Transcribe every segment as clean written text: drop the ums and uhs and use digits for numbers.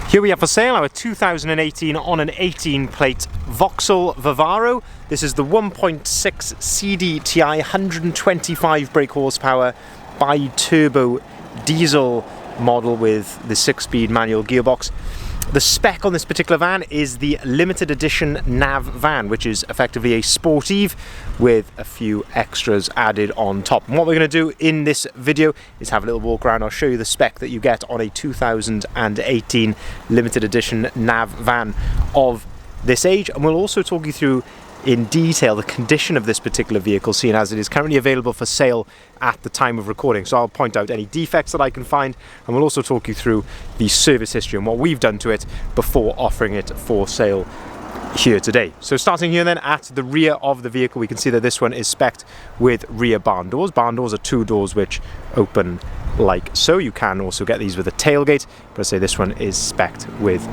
Here we have for sale our 2018 on an 18 plate Vauxhall Vivaro. This is the 1.6 CDTI 125 brake horsepower bi-turbo diesel model with the 6-speed manual gearbox. The spec on this particular van is the limited edition nav van, which is effectively a Sportive with a few extras added on top. And what we're going to do in this video is have a little walk around. I'll show you the spec that you get on a 2018 limited edition nav van of this age, and we'll also talk you through in detail the condition of this particular vehicle, seeing as it is currently available for sale at the time of recording. So I'll point out any defects that I can find, and we'll also talk you through the service history and what we've done to it before offering it for sale here today. So starting here then at the rear of the vehicle, we can see that this one is spec'd with rear barn doors. Barn doors are two doors which open like so. You can also get these with a tailgate, but I say this one is spec'd with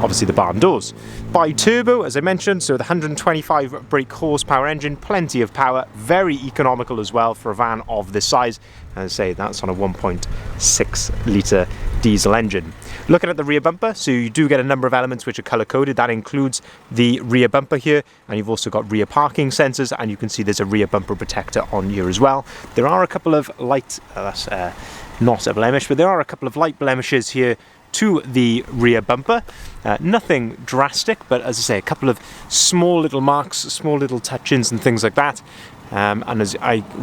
obviously the barn doors. Bi-turbo, as I mentioned, so the 125 brake horsepower engine, plenty of power, very economical as well for a van of this size. As I say, that's on a 1.6 litre diesel engine. Looking at the rear bumper, so you do get a number of elements which are colour coded. That includes the rear bumper here, and you've also got rear parking sensors, and you can see there's a rear bumper protector on here as well. There are a couple of light, that's not a blemish, but there are a couple of light blemishes here to the rear bumper. Nothing drastic, but as I say, a couple of small little marks, small little touch-ins and things like that. And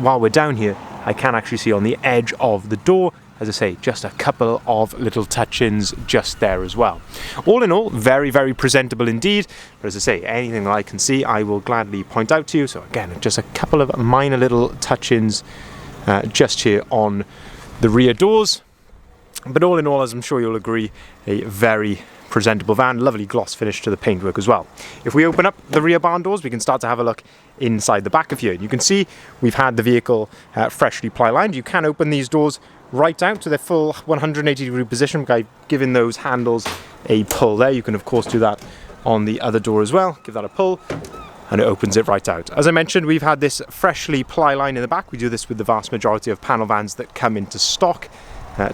while we're down here, I can actually see on the edge of the door, as I say, just a couple of little touch-ins just there as well. All in all, very, very presentable indeed. But as I say, anything that I can see, I will gladly point out to you. So again, just a couple of minor little touch-ins just here on the rear doors. But all in all, as I'm sure you'll agree, a very presentable van, lovely gloss finish to the paintwork as well. If we open up the rear barn doors, we can start to have a look inside the back of here. You can see we've had the vehicle freshly ply lined. You can open these doors right out to their full 180-degree position by giving those handles a pull there. You can of course do that on the other door as well. Give that a pull and it opens it right out. As I mentioned, we've had this freshly ply lined in the back. We do this with the vast majority of panel vans that come into stock.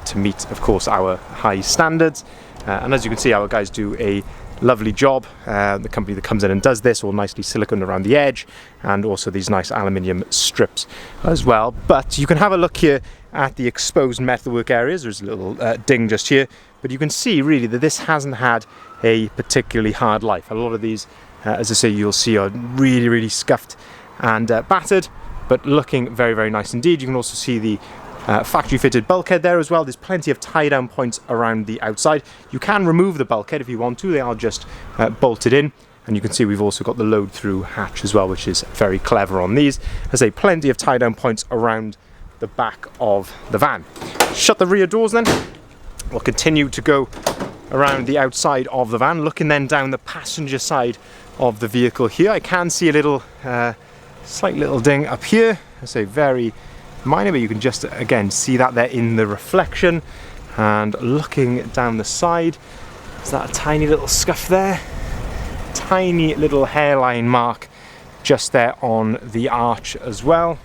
To meet, of course, our high standards. And as you can see, our guys do a lovely job. The company that comes in and does this, all nicely siliconed around the edge, and also these nice aluminium strips as well. But you can have a look here at the exposed metalwork areas. There's a little ding just here, but you can see really that this hasn't had a particularly hard life. A lot of these, as I say, you'll see are really, really scuffed and battered, but looking very, very nice indeed. You can also see the factory fitted bulkhead there as well. There's plenty of tie down points around the outside. You can remove the bulkhead if you want to. They are just bolted in, and you can see we've also got the load through hatch as well, which is very clever on these. As I say, plenty of tie down points around the back of the van. Shut the rear doors then. We'll continue to go around the outside of the van, looking then down the passenger side of the vehicle here. I can see a little slight little ding up here. I say very minor, but you can just again see that there in the reflection. And looking down the side, is that a tiny little scuff there? Tiny little hairline mark just there on the arch as well.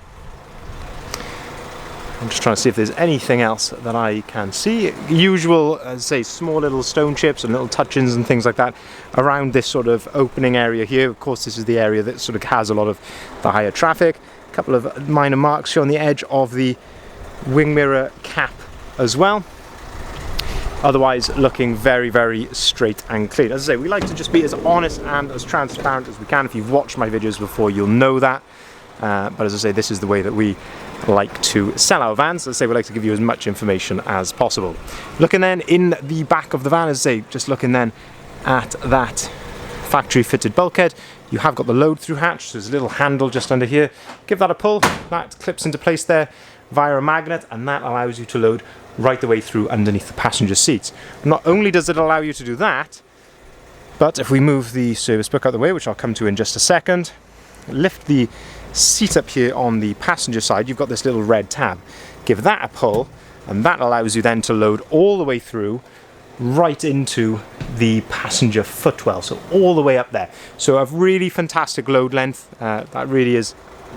I'm just trying to see if there's anything else that I can see. Usual, as I say, small little stone chips and little touch-ins and things like that around this sort of opening area here. Of course, this is the area that sort of has a lot of the higher traffic. Couple of minor marks here on the edge of the wing mirror cap as well. Otherwise looking very, very straight and clean. As I say, we like to just be as honest and as transparent as we can. If you've watched my videos before, you'll know that. But as I say, this is the way that we like to sell our vans. As I say, we like to give you as much information as possible. Looking then in the back of the van, as I say, just looking then at that factory fitted bulkhead. You have got the load through hatch, so there's a little handle just under here. Give that a pull, that clips into place there via a magnet, and that allows you to load right the way through underneath the passenger seats. Not only does it allow you to do that, but if we move the service book out of the way, which I'll come to in just a second, lift the seat up here on the passenger side, you've got this little red tab. Give that a pull, and that allows you then to load all the way through right into the passenger footwell, so all the way up there. So a really fantastic load length. That really is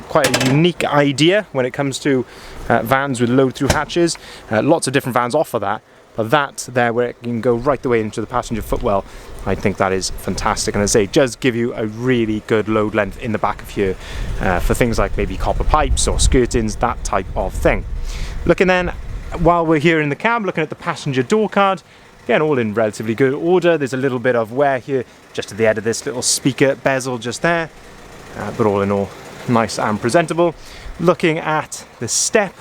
quite a unique idea when it comes to vans with load through hatches. Lots of different vans offer that, but that there, where it can go right the way into the passenger footwell, I think that is fantastic. And as I say, it does give you a really good load length in the back of here for things like maybe copper pipes or skirtings, that type of thing. Looking then, while we're here in the cab, looking at the passenger door card, again, all in relatively good order. There's a little bit of wear here just at the end of this little speaker bezel just there, but all in all, nice and presentable. Looking at the step,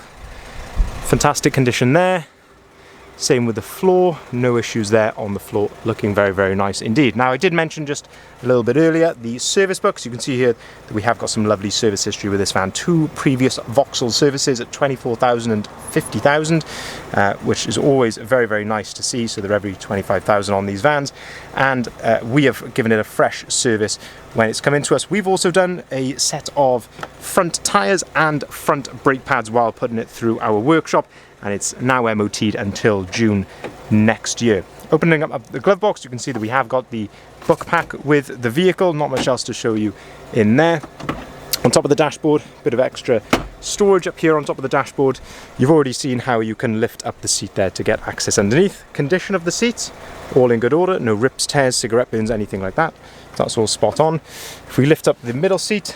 fantastic condition there. Same with the floor, no issues there on the floor, looking very, very nice indeed. Now, I did mention just a little bit earlier the service books. You can see here that we have got some lovely service history with this van. 2 previous Vauxhall services at 24,000 and 50,000, which is always very, very nice to see. So they're every 25,000 on these vans, and we have given it a fresh service when it's come into us. We've also done a set of front tyres and front brake pads while putting it through our workshop, and it's now MOT'd until June next year. Opening up the glove box, you can see that we have got the book pack with the vehicle. Not much else to show you in there. On top of the dashboard, a bit of extra storage up here on top of the dashboard. You've already seen how you can lift up the seat there to get access underneath. Condition of the seats, all in good order. No rips, tears, cigarette bins, anything like that. That's all spot on. If we lift up the middle seat,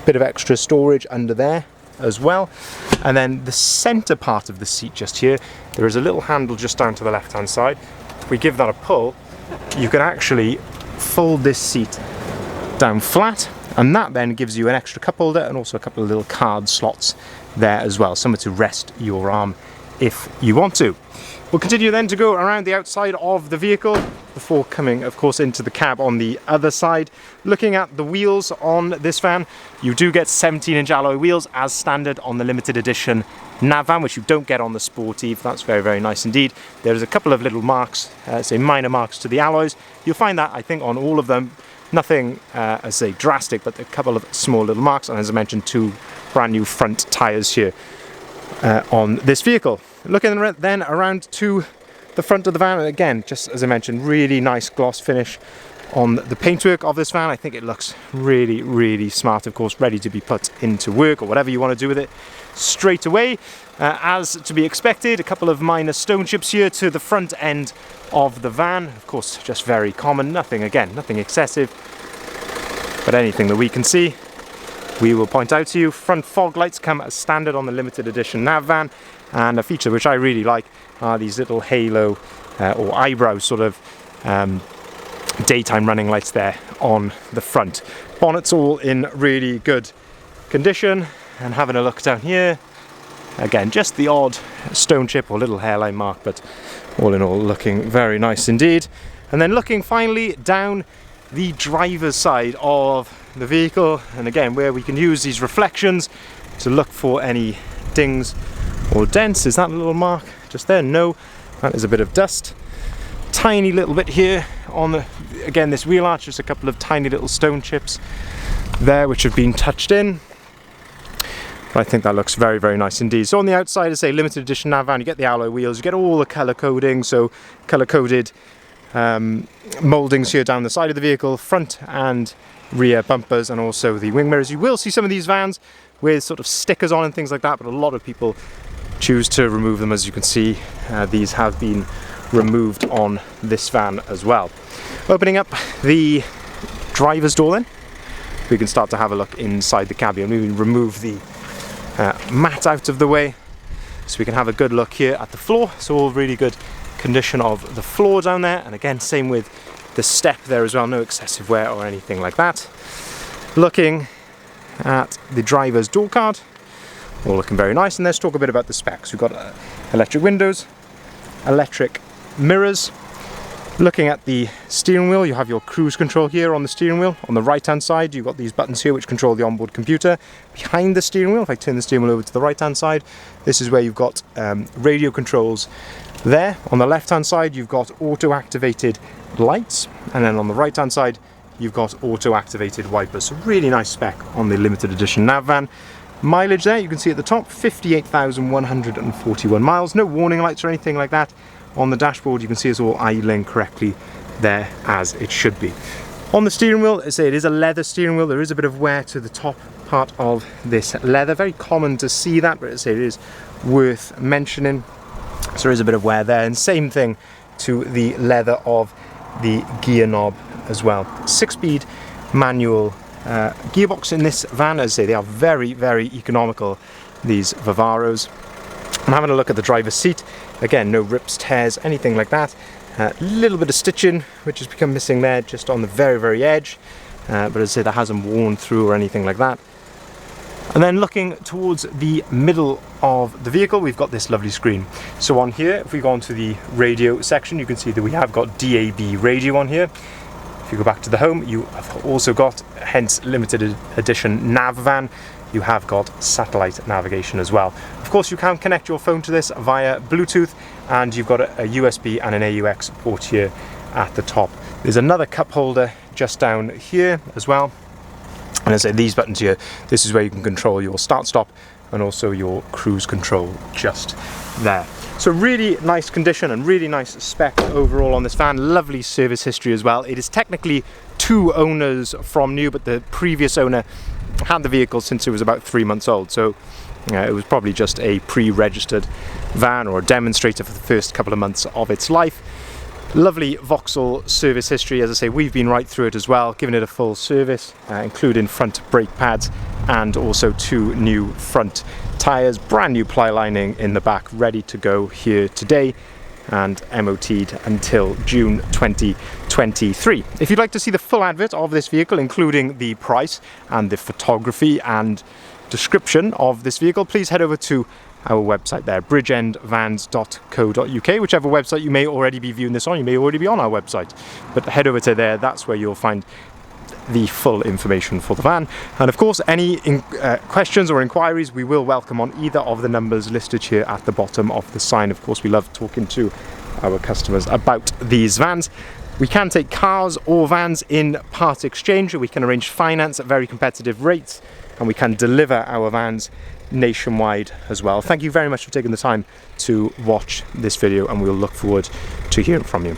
a bit of extra storage under there as well. And then the center part of the seat just here, there is a little handle just down to the left hand side. If we give that a pull, you can actually fold this seat down flat, and that then gives you an extra cup holder and also a couple of little card slots there as well, somewhere to rest your arm if you want to. We'll continue then to go around the outside of the vehicle before coming, of course, into the cab on the other side. Looking at the wheels on this van, you do get 17-inch alloy wheels as standard on the limited edition nav van, which you don't get on the Sportive. That's very, very nice indeed. There's a couple of little marks, say minor marks to the alloys. You'll find that, I think, on all of them. Nothing, as I say, drastic, but a couple of small little marks, and as I mentioned, 2 brand new front tyres here on this vehicle. Looking then around to the front of the van, and again, just as I mentioned, really nice gloss finish on the paintwork of this van. I think it looks really, really smart, of course, ready to be put into work or whatever you want to do with it straight away. As to be expected, a couple of minor stone chips here to the front end of the van. Of course, just very common, nothing excessive, but anything that we can see, we will point out to you. Front fog lights come as standard on the limited edition nav van, and a feature which I really like are these little halo or eyebrow sort of daytime running lights there on the front. Bonnet's all in really good condition, and having a look down here, again, just the odd stone chip or little hairline mark, but all in all looking very nice indeed. And then looking finally down the driver's side of the vehicle, and again, where we can use these reflections to look for any dings or dents. Is that a little mark just there? No, that is a bit of dust. Tiny little bit here on the, again, this wheel arch, just a couple of tiny little stone chips there which have been touched in. But I think that looks very, very nice indeed. So on the outside, as I say, limited edition nav van, you get the alloy wheels, you get all the colour coding, so colour coded mouldings here down the side of the vehicle, front and rear bumpers, and also the wing mirrors. You will see some of these vans with sort of stickers on and things like that, but a lot of people choose to remove them. As you can see, these have been removed on this van as well. Opening up the driver's door then, we can start to have a look inside the cab. And we can remove the mat out of the way so we can have a good look here at the floor. So all really good condition of the floor down there, and again, same with the step there as well, no excessive wear or anything like that. Looking at the driver's door card, all looking very nice. And let's talk a bit about the specs. We've got electric windows, electric mirrors. Looking at the steering wheel, you have your cruise control here on the steering wheel. On the right hand side, you've got these buttons here which control the onboard computer. Behind the steering wheel, if I turn the steering wheel over to the right hand side, this is where you've got radio controls there. On the left hand side, you've got auto activated lights, and then on the right hand side you've got auto activated wipers. So really nice spec on the limited edition nav van. Mileage there, you can see at the top, 58,141 miles. No warning lights or anything like that. On the dashboard you can see it's all idling correctly there as it should be. On the steering wheel, as I say, it is a leather steering wheel. There is a bit of wear to the top part of this leather. Very common to see that, but as I say, it is worth mentioning. So there is a bit of wear there, and same thing to the leather of the gear knob as well. 6-speed manual gearbox in this van. As I say, they are very, very economical, these Vivaros. I'm having a look at the driver's seat. Again, no rips, tears, anything like that. A little bit of stitching which has become missing there just on the very, very edge, but as I say, that hasn't worn through or anything like that. And then looking towards the middle of the vehicle, we've got this lovely screen. So on here, if we go on to the radio section, you can see that we have got DAB radio on here. If you go back to the home, you have also got, hence limited edition nav van, you have got satellite navigation as well. Of course, you can connect your phone to this via Bluetooth, and you've got a USB and an AUX port here at the top. There's another cup holder just down here as well. And as I say, these buttons here, this is where you can control your start-stop and also your cruise control just there. So really nice condition and really nice spec overall on this van. Lovely service history as well. It is technically 2 owners from new, but the previous owner had the vehicle since it was about 3 months old. So it was probably just a pre-registered van or a demonstrator for the first couple of months of its life. Lovely Vauxhall service history. As I say, we've been right through it as well, giving it a full service, including front brake pads and also 2 new front tyres, brand new ply lining in the back, ready to go here today and MOT'd until June 2023. If you'd like to see the full advert of this vehicle, including the price and the photography and description of this vehicle, please head over to our website there, bridgeendvans.co.uk. Whichever website you may already be viewing this on, you may already be on our website, but head over to there. That's where you'll find the full information for the van. And of course, any questions or inquiries, we will welcome on either of the numbers listed here at the bottom of the sign. Of course, we love talking to our customers about these vans. We can take cars or vans in part exchange. We can arrange finance at very competitive rates, and we can deliver our vans nationwide as well. Thank you very much for taking the time to watch this video, and we'll look forward to hearing from you.